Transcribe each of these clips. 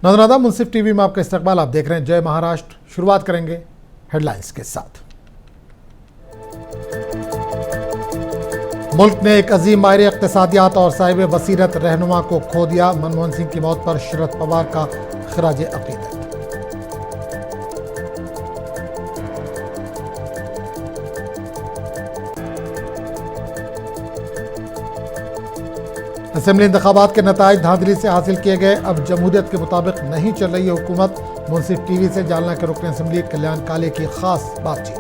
नजराना मुंसिफ टीवी में आपका इस्तकबाल। आप देख रहे हैं जय महाराष्ट्र। शुरुआत करेंगे हेडलाइंस के साथ। मुल्क ने एक अजीम माहिर इक़्तिसादियात और साहिब बसीरत रहनुमा को खो दिया। मनमोहन सिंह की मौत पर शरद पवार का खिराज अक़ीदत। असेंबली इंतखाबात के नताइज धांधली से हासिल किए गए। अब जमहूरियत के मुताबिक नहीं चल रही है हुकूमत। मुंसिफ टीवी से जालना के रुकन असेंबली कल्याण काले की खास बातचीत।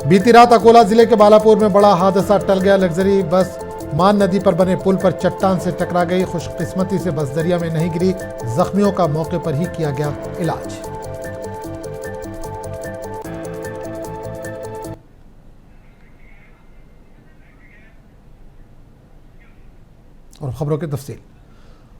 बीती रात अकोला जिले के बालापुर में बड़ा हादसा टल गया। लग्जरी बस मान नदी पर बने पुल पर चट्टान से टकरा गई। खुशकिस्मती से बस दरिया में नहीं गिरी। जख्मियों का मौके पर ही किया गया इलाज। और खबरों की तफसील।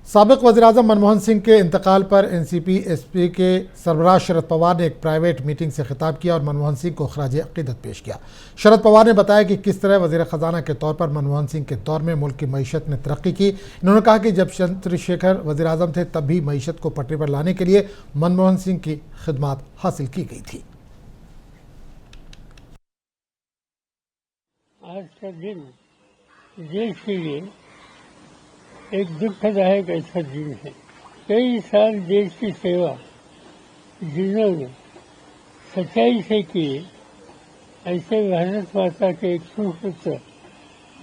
साबिक वज़ीर-ए-आज़म मनमोहन सिंह के इंतकाल पर एनसीपी एसपी के सरबराह शरद पवार ने एक प्राइवेट मीटिंग से खिताब किया और मनमोहन सिंह को खराज अक़ीदत पेश किया। शरद पवार ने बताया कि किस तरह वज़ीर ख़जाना के तौर पर मनमोहन सिंह के दौर में मुल्क की मईशत ने तरक्की की। इन्होंने कहा कि जब चंद्रशेखर वज़ीर-ए-आज़म थे तब भी मईशत को पटरी पर लाने के लिए मनमोहन सिंह की खिदमत हासिल की गई थी। आज का दिन देश के लिए एक दुखदायक ऐसा दिन है। कई साल देश की सेवा जिन्होंने सच्चाई से की, ऐसे भारत माता के एक सुपुत्र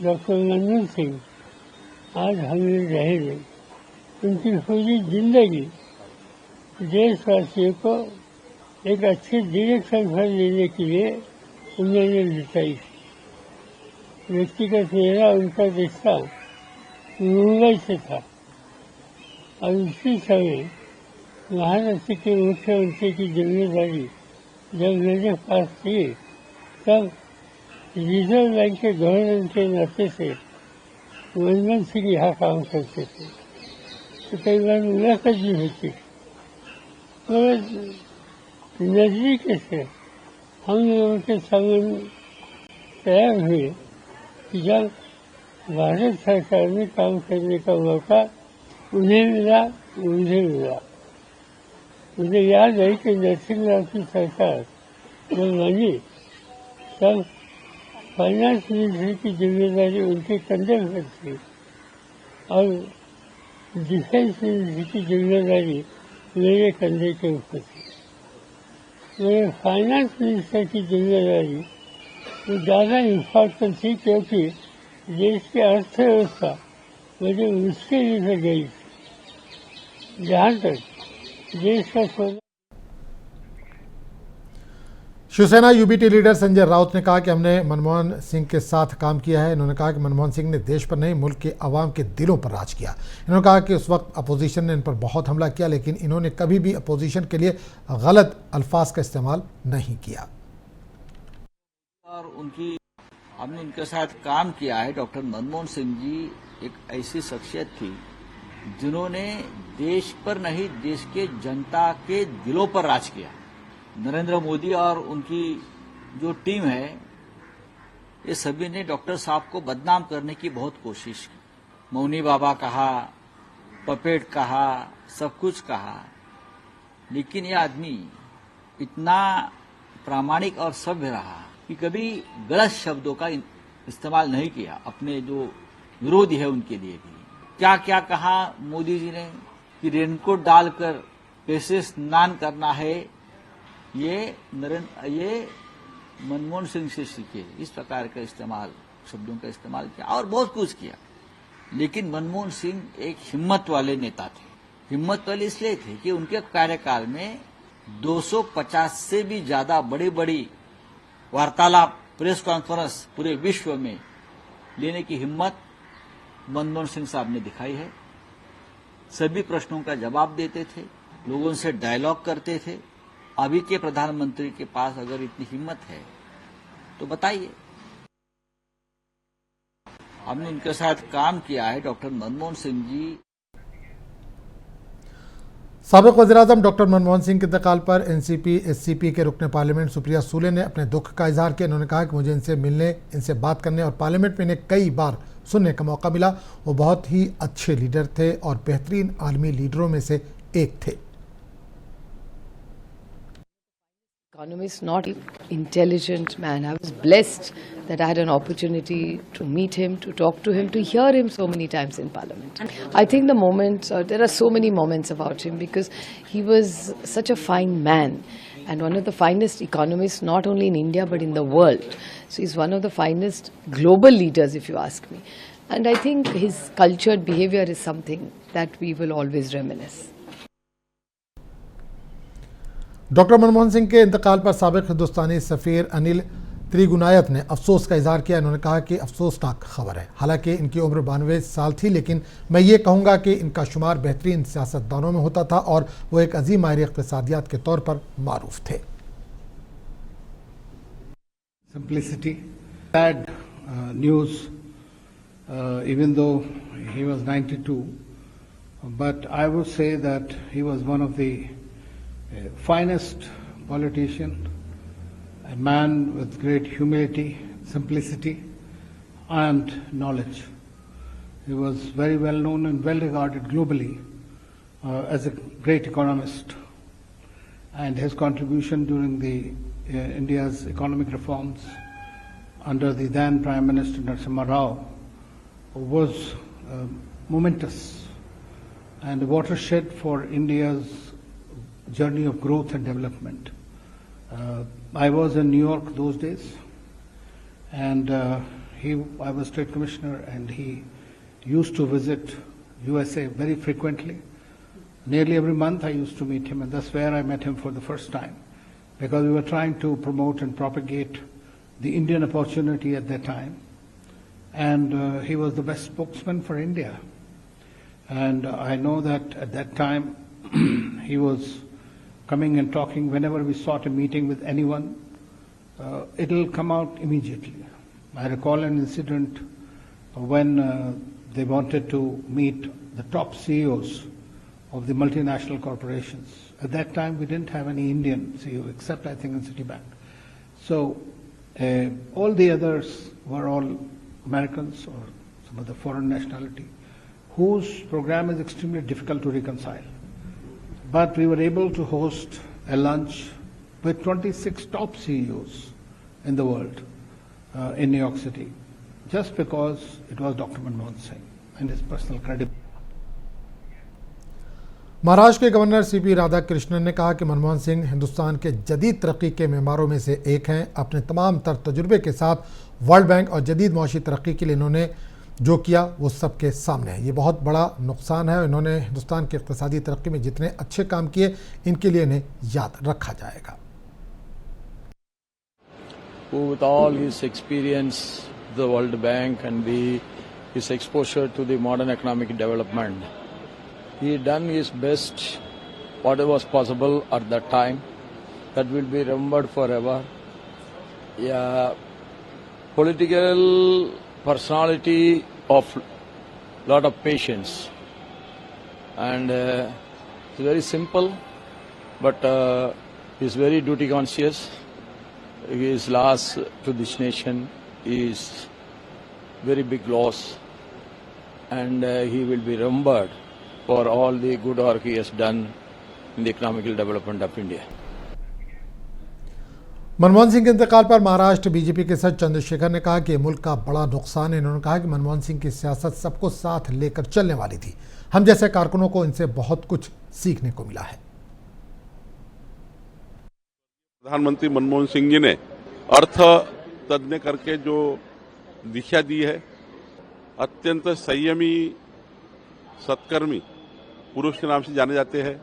डॉक्टर मनमोहन सिंह आज हमें रहे नहीं। उनकी पूरी जिंदगी देशवासियों को एक अच्छे डायरेक्शन पर लेने के लिए उन्होंने बिताई। व्यक्तिगत मेरा उनका रिश्ता मुंबई से था और उसी समय महाराष्ट्र के मुख्यमंत्री की जिम्मेदारी जब मेरे पास थी तब रिजर्व बैंक के गवर्नर के नाते से मनमोहन सिंह यहाँ काम करते थे, तो कई बार मुलाकात भी होती। मगर नजदीक से हम लोगों के सामने तैयार हुए कि जब भारत सरकार में काम करने का मौका उन्हें मिला, मुझे मिला। मुझे याद है कि नरसिंह की सरकार जब बनी तब फाइनेंस मिनिस्ट्री की जिम्मेदारी उनके कंधे पर थी और डिफेंस मिनिस्ट्री की जिम्मेदारी मेरे कंधे के ऊपर थी। मेरे फाइनेंस मिनिस्टर की जिम्मेदारी वो ज़्यादा इम्पोर्टेंट थी क्योंकि देश की अर्थव्यवस्था मुझे मुश्किल में गई थी। जहाँ तक देश का शिवसेना यूबीटी लीडर संजय राउत ने कहा कि हमने मनमोहन सिंह के साथ काम किया है। इन्होंने कहा कि मनमोहन सिंह ने देश पर नहीं मुल्क के अवाम के दिलों पर राज किया। इन्होंने कहा कि उस वक्त अपोजिशन ने इन पर बहुत हमला किया, लेकिन इन्होंने कभी भी अपोजिशन के लिए गलत अल्फाज का इस्तेमाल नहीं किया। और हमने उनके साथ काम किया है। डॉक्टर मनमोहन सिंह जी एक ऐसी शख्सियत थी जिन्होंने देश पर नहीं देश के जनता के दिलों पर राज किया। नरेंद्र मोदी और उनकी जो टीम है ये सभी ने डॉक्टर साहब को बदनाम करने की बहुत कोशिश की। मौनी बाबा कहा, पपेट कहा, सब कुछ कहा, लेकिन ये आदमी इतना प्रामाणिक और सभ्य रहा कि कभी गलत शब्दों का इस्तेमाल नहीं किया। अपने जो विरोधी है उनके लिए भी क्या क्या कहा मोदी जी ने कि रेनकोट डालकर कैसे स्नान करना है, ये मनमोहन सिंह से सीखे। इस प्रकार का इस्तेमाल, शब्दों का इस्तेमाल किया और बहुत कुछ किया। लेकिन मनमोहन सिंह एक हिम्मत वाले नेता थे। हिम्मत वाले इसलिए थे कि उनके कार्यकाल में 250 से भी ज्यादा बड़ी बड़ी वार्तालाप, प्रेस कॉन्फ्रेंस पूरे विश्व में लेने की हिम्मत मनमोहन सिंह साहब ने दिखाई है। सभी प्रश्नों का जवाब देते थे, लोगों से डायलॉग करते थे। अभी के प्रधानमंत्री के पास अगर इतनी हिम्मत है तो बताइए। हमने उनके साथ काम किया है। डॉक्टर मनमोहन सिंह जी साबिक वज़ीर-ए-आज़म डॉक्टर मनमोहन सिंह के इंतकाल पर एनसीपी एससीपी के रुकन पार्लियामेंट सुप्रिया सूले ने अपने दुख का इजहार किया। उन्होंने कहा कि मुझे इनसे मिलने, इनसे बात करने और पार्लियामेंट में इन्हें कई बार सुनने का मौका मिला। वो बहुत ही अच्छे लीडर थे और बेहतरीन आलमी लीडरों में से एक थे। Economist, not intelligent man. I was blessed that I had an opportunity to meet him, to talk to him, to hear him so many times in Parliament. I think the moments, there are so many moments about him because he was such a fine man and one of the finest economists, not only in India but in the world. So he's one of the finest global leaders, if you ask me. And I think his cultured behavior is something that we will always reminisce. Doctor Manmohan Singh के इंतकाल पर साबिक हिंदुस्तानी सफ़ीर अनिल त्रिगुनायत ने अफसोस का इजहार किया। उन्होंने कहा कि अफसोसनाक खबर है। हालांकि इनकी उम्र 92 साल थी, लेकिन मैं ये कहूँगा कि इनका शुमार बेहतरीन सियासतदानों में होता था और वो एक अजीम माहिर इक़्तिसादियात के तौर पर मारूफ थे। Simplicity, sad news, even though he was 92, but I would say that he was one of the finest politician, a man with great humility, simplicity and knowledge. He was very well known and well regarded globally as a great economist, and his contribution during the India's economic reforms under the then Prime Minister Narasimha Rao was momentous and a watershed for India's journey of growth and development. I was in New York those days, and I was Trade Commissioner, and he used to visit USA very frequently. Nearly every month I used to meet him, and that's where I met him for the first time, because we were trying to promote and propagate the Indian opportunity at that time. And he was the best spokesman for India. And I know that at that time he was coming and talking whenever we sought a meeting with anyone. It'll come out immediately. I recall an incident when they wanted to meet the top CEOs of the multinational corporations. At that time, we didn't have any Indian CEO, except I think in Citibank. So all the others were all Americans or some other foreign nationality, whose program is extremely difficult to reconcile. But we were able to host a lunch with 26 top CEOs in the world in New York City, just because it was Dr. Manmohan Singh and his personal credibility. Maharashtra के governor CP Radhakrishnan ने कहा कि मनमोहन सिंह हिंदुस्तान के जदीद तरक्की के मेमारों में से एक हैं। अपने तमाम तर तजुर्बे के साथ वर्ल्ड बैंक और जदीद मुआशी तरक्की के लिए इन्होंने जो किया वो सबके सामने है। ये बहुत बड़ा नुकसान है। इन्होंने हिंदुस्तान की इक़्तिसादी तरक्की में जितने अच्छे काम किए, इनके लिए इन्हें याद रखा जाएगा। With all his experience, the World Bank and his exposure to the modern economic development, he done his best, whatever was possible at that time. That will be remembered forever. Yeah, political personality of lot of patience, and it's very simple, but he's very duty conscious. His loss to this nation is very big loss, and he will be remembered for all the good work he has done in the economical development of India. Manmohan Singh के इंतकाल पर Maharashtra BJP के सचिव चंद्रशेखर ने कहा कि मुल्क का बड़ा नुकसान है। इन्होंने कहा कि मनमोहन सिंह की सियासत सबको साथ लेकर चलने वाली थी। हम जैसे कारकुनों को इनसे बहुत कुछ सीखने को मिला है। प्रधानमंत्री मनमोहन सिंह जी ने अर्थ तज्ञ करके जो दिशा दी है, अत्यंत संयमी सत्कर्मी पुरुष के नाम से जाने जाते हैं।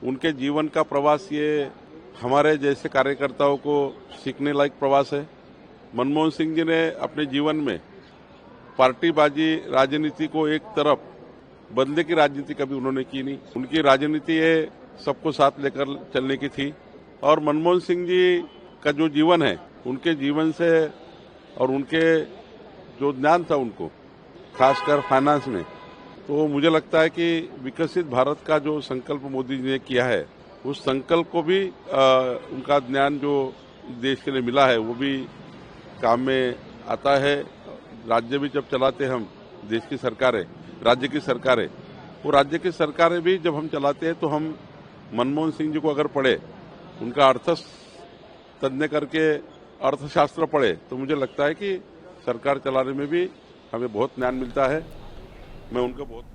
उनके जीवन का प्रवास ये हमारे जैसे कार्यकर्ताओं को सीखने लायक प्रवास है। मनमोहन सिंह जी ने अपने जीवन में पार्टीबाजी राजनीति को एक तरफ बदले की राजनीति कभी उन्होंने की नहीं। उनकी राजनीति ये सबको साथ लेकर चलने की थी, और मनमोहन सिंह जी का जो जीवन है, उनके जीवन से और उनके जो ज्ञान था उनको, खासकर फाइनेंस में, तो मुझे लगता है कि विकसित भारत का जो संकल्प मोदी जी ने किया है, उस संकल्प को भी उनका ज्ञान जो देश के लिए मिला है वो भी काम में आता है। राज्य भी जब चलाते हम, देश की सरकारें, राज्य की सरकारें, वो राज्य की सरकारें भी जब हम चलाते हैं तो हम मनमोहन सिंह जी को अगर पढ़े, उनका अर्थ तज्ञ करके अर्थशास्त्र पढ़े, तो मुझे लगता है कि सरकार चलाने में भी हमें बहुत ज्ञान मिलता है। मैं उनका बहुत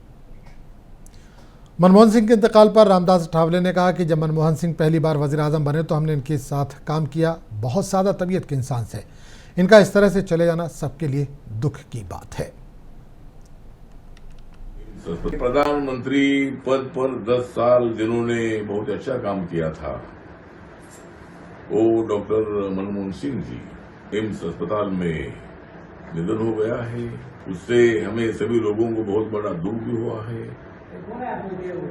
मनमोहन सिंह के इंतकाल पर रामदास अठावले ने कहा कि जब मनमोहन सिंह पहली बार वज़ीर आज़म बने तो हमने इनके साथ काम किया। बहुत सादा तबीयत के इंसान से इनका इस तरह से चले जाना सबके लिए दुख की बात है। प्रधानमंत्री पद पर 10 साल जिन्होंने बहुत अच्छा काम किया था, वो डॉक्टर मनमोहन सिंह जी एम्स अस्पताल में निधन हो गया है। उससे हमें सभी लोगों को बहुत बड़ा दुख भी हुआ है।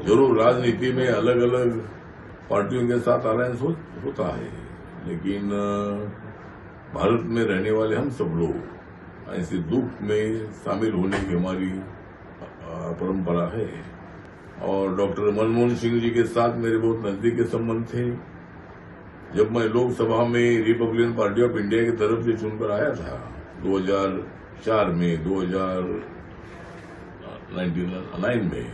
जरूर राजनीति में अलग अलग पार्टियों के साथ अलायंस होता है, लेकिन भारत में रहने वाले हम सब लोग ऐसे दुख में शामिल होने की हमारी परंपरा है। और डॉक्टर मनमोहन सिंह जी के साथ मेरे बहुत नजदीक के संबंध थे। जब मैं लोकसभा में रिपब्लिकन पार्टी ऑफ इंडिया की तरफ से चुनकर आया था 2004 में, 2009 में,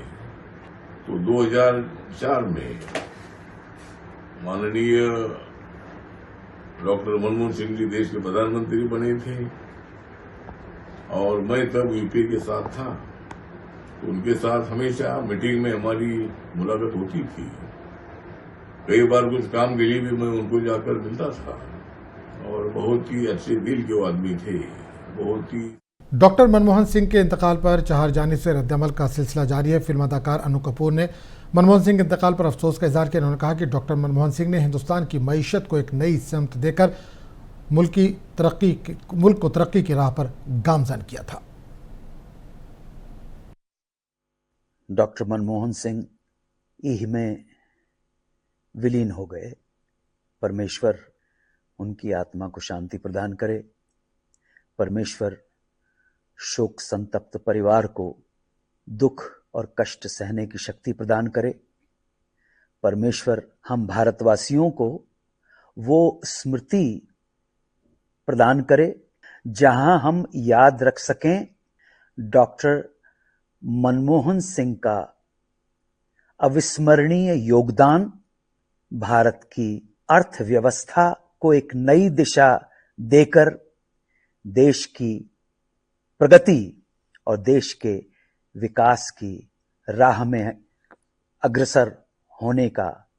तो 2004 में माननीय डॉक्टर मनमोहन सिंह जी देश के प्रधानमंत्री बने थे और मैं तब यूपीए के साथ था। तो उनके साथ हमेशा मीटिंग में हमारी मुलाकात होती थी। कई बार कुछ काम के लिए भी मैं उनको जाकर मिलता था और बहुत ही अच्छे दिल के वो आदमी थे। बहुत ही डॉक्टर मनमोहन सिंह के इंतकाल पर चार जानिब से रद्दअमल का सिलसिला जारी है। फिल्म अदाकार अनु कपूर ने मनमोहन सिंह के इंतकाल पर अफसोस का इजहार किया। उन्होंने कहा कि डॉक्टर मनमोहन सिंह ने हिंदुस्तान की मईशत को एक नई समत देकर मुल्क को तरक्की की राह पर गामजन किया था। डॉक्टर मनमोहन सिंह ईह में विलीन हो गए। परमेश्वर उनकी आत्मा को शांति प्रदान करे। परमेश्वर शोक संतप्त परिवार को दुख और कष्ट सहने की शक्ति प्रदान करे। परमेश्वर हम भारतवासियों को वो स्मृति प्रदान करे जहां हम याद रख सकें डॉक्टर मनमोहन सिंह का अविस्मरणीय योगदान, भारत की अर्थव्यवस्था को एक नई दिशा देकर देश की प्रगति और देश के विकास की राह में अग्रसर होने का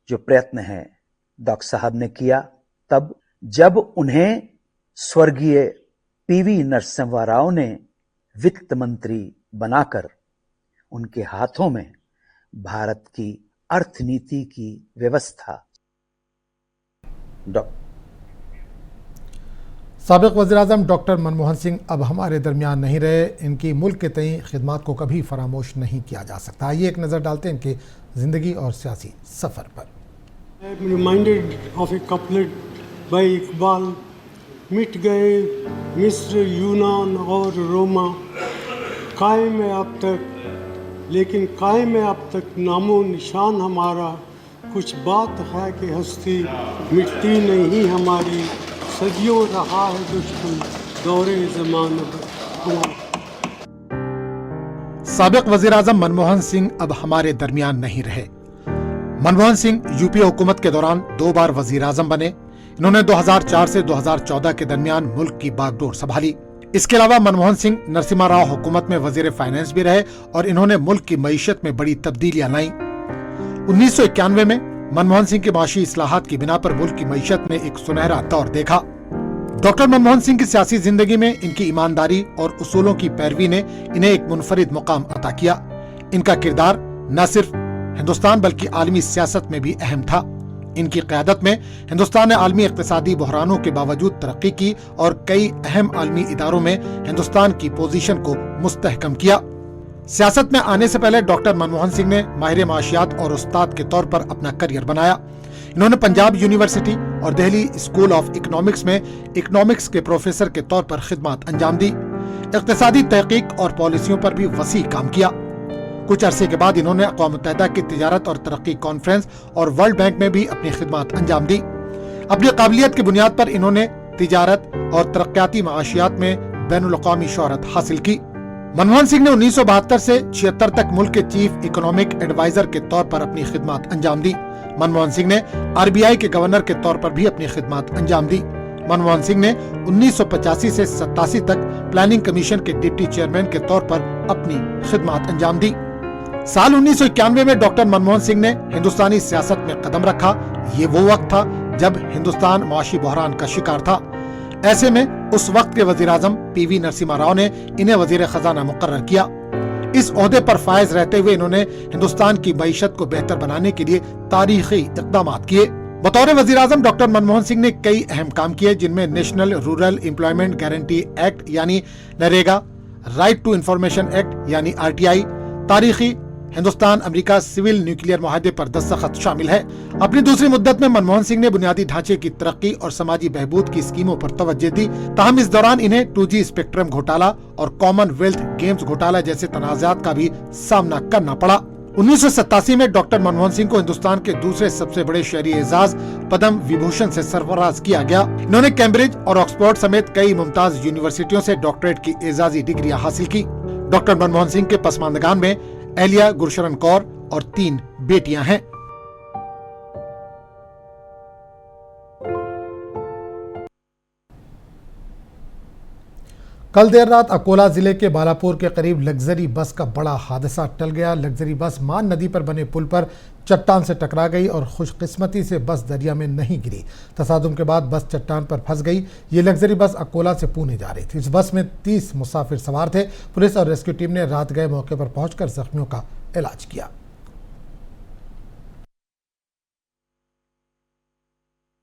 जो प्रयत्न है डॉक्टर साहब ने किया। तब जब उन्हें स्वर्गीय पीवी नरसिम्हा राव ने वित्त मंत्री बनाकर उनके हाथों में भारत की अर्थनीति की व्यवस्था साबिक वज़ीर-ए-आज़म डॉक्टर मनमोहन सिंह अब हमारे दरमियान नहीं रहे। इनकी मुल्क के तई खिदमत को कभी फरामोश नहीं किया जा सकता। आइए एक नज़र डालते हैं इनके ज़िंदगी और सियासी सफ़र पर। I am reminded of a couplet by Iqbal, मिट गए मिस्र, यूनान और रोमा, कायम है अब तक, लेकिन कायम है अब तक नामो निशान हमारा। कुछ बात है कि हस्ती मिटती नहीं हमारी, सदियों रहा है दुश्मन दौरे ज़माना पर। साबिक वज़ीर-ए-आज़म मनमोहन सिंह अब हमारे दरमियान नहीं रहे। मनमोहन सिंह यूपीए हुकूमत के दौरान 2 बार वज़ीर-ए-आज़म बने। इन्होंने 2004 से 2014 के दरमियान मुल्क की बागडोर संभाली। इसके अलावा मनमोहन सिंह नरसिम्हा राव हुकूमत में वजीर फाइनेंस भी रहे और इन्होंने मुल्क की मईशत में बड़ी तब्दीलियां लाई। 1991 में मनमोहन सिंह की माशी इस्लाहात की बिना पर मुल्क की मईशत में एक सुनहरा दौर देखा। डॉक्टर मनमोहन सिंह की सियासी जिंदगी में इनकी ईमानदारी और उसूलों की पैरवी ने इन्हें एक मुनफरिद मुकाम अता किया। इनका किरदार न सिर्फ हिंदुस्तान बल्कि आलमी सियासत में भी अहम था। इनकी क़यादत में हिंदुस्तान ने आलमी इक़्तिसादी बहरानों के बावजूद तरक्की की और कई अहम आलमी इदारों में हिंदुस्तान की पोजीशन को मुस्तहकम किया। सियासत में आने से पहले डॉक्टर मनमोहन सिंह ने माहिर माशियात और उस्ताद के तौर पर अपना करियर बनाया। इन्होंने पंजाब यूनिवर्सिटी और दिल्ली स्कूल ऑफ इकोनॉमिक्स में इकोनॉमिक्स के प्रोफेसर के तौर पर खिदमत अंजाम दी। इक़्तिसादी तहकीक और पॉलिसियों पर भी वसी काम किया। कुछ अरसे के बाद इन्होंने अक़वाम मुत्तहिदा की तिजारत और तरक्की कॉन्फ्रेंस और वर्ल्ड बैंक में भी अपनी खिदमत अंजाम दी। अपनी काबिलियत की बुनियाद पर इन्होंने तिजारत और तरक्याती माशियात में बैनुल-अक़वामी शोहरत हासिल की। मनमोहन सिंह ने 1972 से 76 तक मुल्क के चीफ इकोनॉमिक एडवाइजर के तौर पर अपनी खिदमत अंजाम दी। मनमोहन सिंह ने RBI के गवर्नर के तौर पर भी अपनी खिदमत अंजाम दी। मनमोहन सिंह ने 1985 से 87 तक प्लानिंग कमीशन के डिप्टी चेयरमैन के तौर पर अपनी खिदमत अंजाम दी। साल 1991 में डॉक्टर मनमोहन सिंह ने हिंदुस्तानी सियासत में कदम रखा। ये वो वक्त था जब हिंदुस्तान मुआशी बहरान का शिकार था। ऐसे में उस वक्त के वजीर आजम PV नरसिम्हा राव ने इन्हें वजीर खजाना मुकर्रर किया। इस ओहदे पर फायज रहते हुए इन्होंने हिंदुस्तान की मईशत को बेहतर बनाने के लिए तारीखी इक़दाम किए। बतौर वजीर आजम डॉक्टर मनमोहन सिंह ने कई अहम काम किए, जिनमें national rural employment guarantee act यानी NREGA, right to information act यानी RTI, तारीखी हिंदुस्तान अमेरिका सिविल न्यूक्लियर मुआहदे पर दस्तखत शामिल है। अपनी दूसरी मुद्दत में मनमोहन सिंह ने बुनियादी ढांचे की तरक्की और समाजी बहबूद की स्कीमों पर तवज्जो दी। ताहम इस दौरान इन्हें 2G स्पेक्ट्रम घोटाला और कॉमनवेल्थ गेम्स घोटाला जैसे तनाज़ात का भी सामना करना पड़ा। 1987 में डॉक्टर मनमोहन सिंह को हिंदुस्तान के दूसरे सबसे बड़े शहरी एजाज पद्म विभूषण से सरफराज किया गया। इन्होंने कैम्ब्रिज और ऑक्सफोर्ड समेत कई मुमताज यूनिवर्सिटियों से डॉक्टरेट की एजाजी डिग्रियां हासिल की। डॉक्टर मनमोहन सिंह के पसमानदगान में एलिया गुरशरण कौर और 3 बेटियां हैं। कल देर रात अकोला जिले के बालापुर के करीब लग्जरी बस का बड़ा हादसा टल गया। लग्जरी बस मान नदी पर बने पुल पर चट्टान से टकरा गई और खुशकिस्मती से बस दरिया में नहीं गिरी। तसादुम के बाद बस चट्टान पर फंस गई। ये लग्जरी बस अकोला से पुणे जा रही थी। इस बस में 30 मुसाफिर सवार थे। पुलिस और रेस्क्यू टीम ने रात गए मौके पर पहुंचकर जख्मियों का इलाज किया।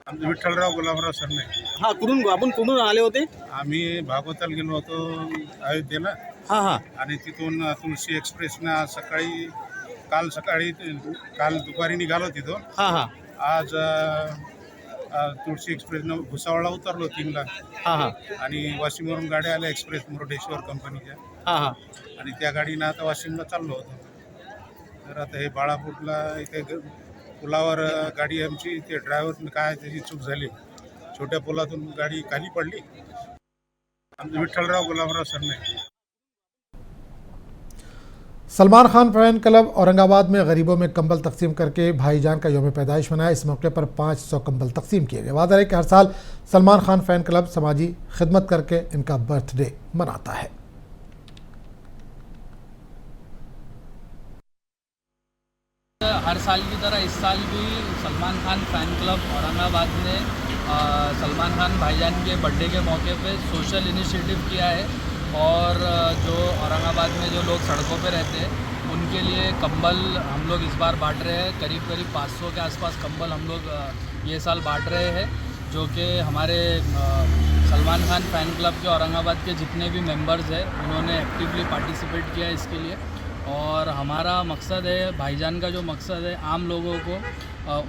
विठ्ठलराव गुलाबराव सरने. हा आपण कुठून आले होते? आम्ही भागवताला गेलो होतो अयोध्येला. हा हा. आणि तिथून तुळशी एक्सप्रेसनं काल दुपारी निघालो तिथून. हा हा. आज तुळशी एक्सप्रेसनं भुसावळला उतरलो 3ला. हा हा. आणि वाशिमवरून गाड्या आल्या एक्सप्रेस मुरुडेश्वर कंपनीच्या. हा हा. आणि त्या गाडीनं आता वाशिमला चाललो होतो. तर आता हे बाळापूरला इथे पुलावर गाडी आमची ते ड्रायव्हरने काय त्याची चूक झाली, छोट्या पुलातून गाडी खाली पडली. विठ्ठलराव गुलाबराव सरने. सलमान खान फैन क्लब औरंगाबाद में गरीबों में कंबल तकसीम करके भाईजान का यौम पैदाइश मनाया। इस मौके पर 500 कंबल तकसीम किए गए। वादा है कि हर साल सलमान खान फैन क्लब समाजी खिदमत करके इनका बर्थडे मनाता है। हर साल की तरह इस साल भी सलमान खान फ़ैन क्लब औरंगाबाद ने सलमान खान भाईजान के बर्थडे के मौके पे सोशल इनिशिएटिव किया है और जो औरंगाबाद में जो लोग सड़कों पे रहते हैं उनके लिए कंबल हम लोग इस बार बांट रहे हैं। करीब 500 के आसपास कंबल हम लोग ये साल बांट रहे हैं, जो कि हमारे सलमान खान फ़ैन क्लब के औरंगाबाद के जितने भी मेंबर्स हैं उन्होंने एक्टिवली पार्टिसिपेट किया इसके लिए। और हमारा मकसद है, भाईजान का जो मकसद है, आम लोगों को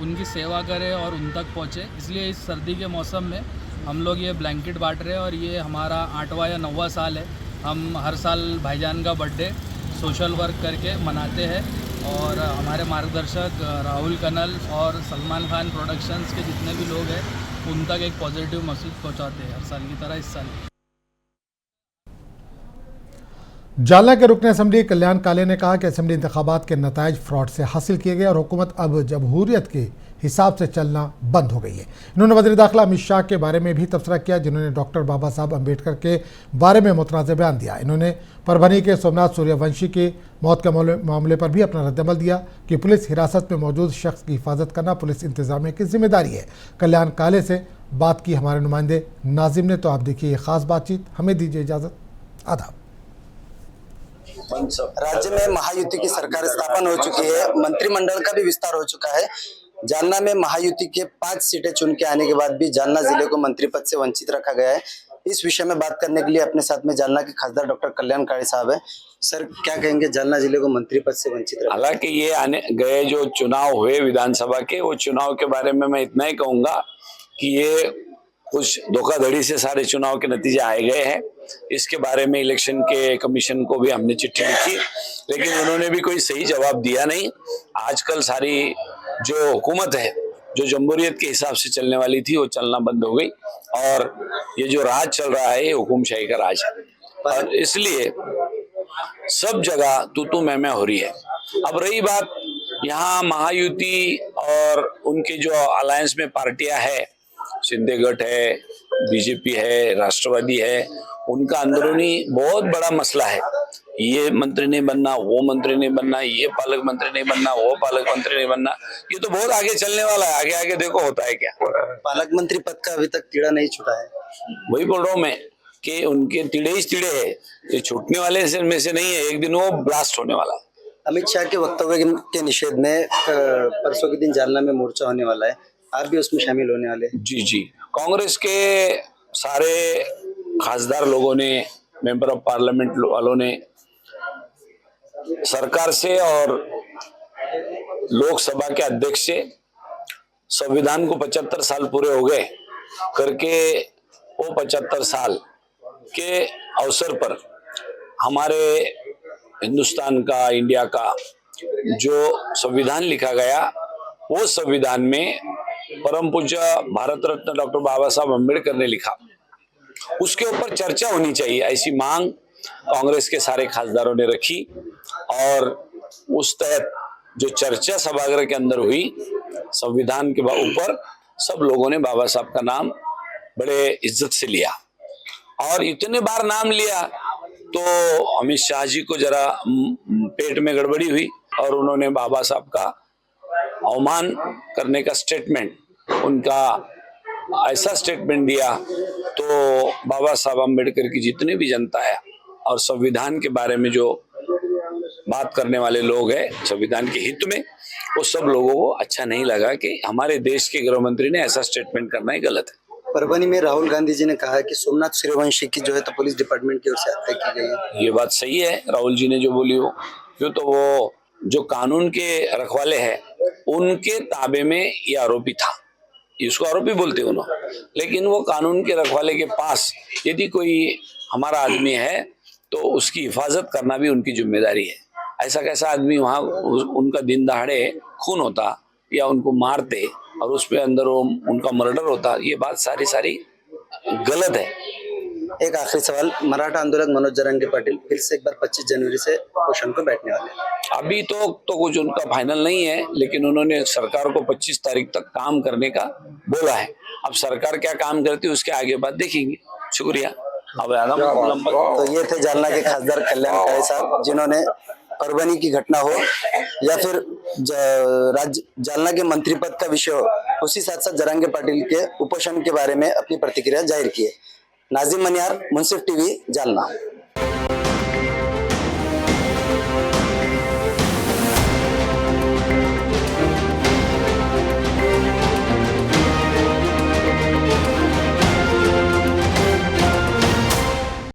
उनकी सेवा करें और उन तक पहुँचे। इसलिए इस सर्दी के मौसम में हम लोग ये ब्लैंकेट बांट रहे हैं और ये हमारा 8वां या 9वां साल है। हम हर साल भाईजान का बर्थडे सोशल वर्क करके मनाते हैं और हमारे मार्गदर्शक राहुल कनल और सलमान खान प्रोडक्शंस के जितने भी लोग हैं उन तक एक पॉजिटिव मैसेज पहुँचाते हैं हर साल की तरह इस साल। जालना के रुकन असम्बली कल्याण काले ने कहा कि असम्बली इंतखाबात के नताइज फ्रॉड से हासिल किए गए और हुकूमत अब जमहूरियत के हिसाब से चलना बंद हो गई है। इन्होंने वज़ीर दाखिला अमित शाह के बारे में भी तबसरा किया, जिन्होंने डॉक्टर बाबा साहब अम्बेडकर के बारे में मुतनाज़ बयान दिया। इन्होंने परभनी के सोमनाथ सूर्यवंशी के मौत के मामले पर भी अपना रद्दमल दिया कि पुलिस हिरासत में मौजूद शख्स की हिफाजत करना पुलिस इंतजामिया की जिम्मेदारी है। कल्याण काले से बात की हमारे नुमाइंदे नाजिम ने। तो आप देखिए ये खास बातचीत। हमें दीजिए इजाज़त। आदाब। राज्य में महायुति की सरकार स्थापन हो चुकी है, मंत्रिमंडल का भी विस्तार हो चुका है। जालना में महायुति के 5 सीटें चुन के आने के बाद भी जालना जिले को मंत्री पद से वंचित रखा गया है। इस विषय में बात करने के लिए अपने साथ में जालना के खासदार डॉक्टर कल्याण काले साहब है। सर, क्या कहेंगे जालना जिले को मंत्री पद से वंचित रखा? हालांकि ये आने गए जो चुनाव हुए विधानसभा के, वो चुनाव के बारे में मैं इतना ही कहूंगा कि ये कुछ धोखाधड़ी से सारे चुनाव के नतीजे आए गए हैं। इसके बारे में इलेक्शन के कमीशन को भी हमने चिट्ठी लिखी, लेकिन उन्होंने भी कोई सही जवाब दिया नहीं। आजकल सारी जो हुकूमत है, जो जमहूरियत के हिसाब से चलने वाली थी, वो चलना बंद हो गई और ये जो राज चल रहा है ये हुकुमशाही का राज है, और इसलिए सब जगह तू मैं हो रही है। अब रही बात यहाँ महायुति और उनके जो अलायंस में पार्टियां है, शिंदे गठ है, बीजेपी है, राष्ट्रवादी है, उनका अंदरूनी बहुत बड़ा मसला है। ये मंत्री नहीं बनना, वो मंत्री नहीं बनना, ये पालक मंत्री नहीं बनना, वो पालक मंत्री नहीं बनना, ये तो बहुत आगे चलने वाला है। आगे आगे देखो होता है क्या। पालक मंत्री पद का अभी तक कीड़ा नहीं छूटा है। वही बोल रहा हूँ मैं कि उनके टीड़े ही टीड़े है, ये छूटने वाले में से नहीं है। एक दिन वो ब्लास्ट होने वाला है। अमित शाह के वक्तव्य के निषेध में परसों के दिन जालना में मोर्चा होने वाला है, आप भी उसमें शामिल होने वाले हैं? जी, कांग्रेस के सारे खासदार लोगों ने, मेंबर ऑफ पार्लियामेंट वालों ने सरकार से और लोकसभा के अध्यक्ष से संविधान को 75 साल पूरे हो गए करके वो 75 साल के अवसर पर हमारे हिंदुस्तान का, इंडिया का जो संविधान लिखा गया, वो संविधान में परम पूज्य भारत रत्न डॉक्टर बाबा साहब अम्बेडकर ने लिखा, उसके ऊपर चर्चा होनी चाहिए, ऐसी मांग कांग्रेस के सारे खासदारों ने रखी। और उस तहत जो चर्चा सभागृह के अंदर हुई, संविधान के ऊपर सब लोगों ने बाबा साहब का नाम बड़े इज्जत से लिया, और इतने बार नाम लिया तो अमित शाह जी को जरा पेट में गड़बड़ी हुई और उन्होंने बाबा साहब का अवमान करने का स्टेटमेंट, उनका ऐसा स्टेटमेंट दिया तो बाबा साहब अम्बेडकर की जितनी भी जनता है और संविधान के बारे में जो बात करने वाले लोग हैं संविधान के हित में, वो सब लोगों को अच्छा नहीं लगा कि हमारे देश के गृह मंत्री ने ऐसा स्टेटमेंट करना ही गलत है। परभनी में राहुल गांधी जी ने कहा है कि सोमनाथ सूर्यवंशी की जो है तो पुलिस डिपार्टमेंट की ओर से हत्या की गई है। ये बात सही है, राहुल जी ने जो बोली हो, क्यों तो वो जो कानून के रखवाले हैं उनके ताबे में ये आरोपी था, इसको आरोपी बोलते उन्होंने, लेकिन वो कानून के रखवाले के पास यदि कोई हमारा आदमी है तो उसकी हिफाजत करना भी उनकी जिम्मेदारी है। ऐसा कैसा आदमी वहाँ उनका दिन दहाड़े खून होता या उनको मारते और उसपे अंदर उनका मर्डर होता, ये बात सारी गलत है। एक आखिरी सवाल, मराठा आंदोलक मनोज जरंगे पाटिल फिर से एक बार 25 जनवरी से उपोषण को बैठने वाले हैं। अभी तो कुछ उनका फाइनल नहीं है, लेकिन उन्होंने सरकार को 25 तारीख तक काम करने का बोला है। अब सरकार क्या काम करती है उसके आगे बात देखेंगे। शुक्रिया। अब तो ये थे जालना के खासदार कल्याण काळे साहब, जिन्होंने परभनी की घटना हो या फिर जालना के मंत्री पद का विषय हो, उसी साथ साथ जरंगे पाटिल के उपोषण के बारे में अपनी प्रतिक्रिया जाहिर की है। नाजिम मनियार, मुंसिफ टीवी, जालना।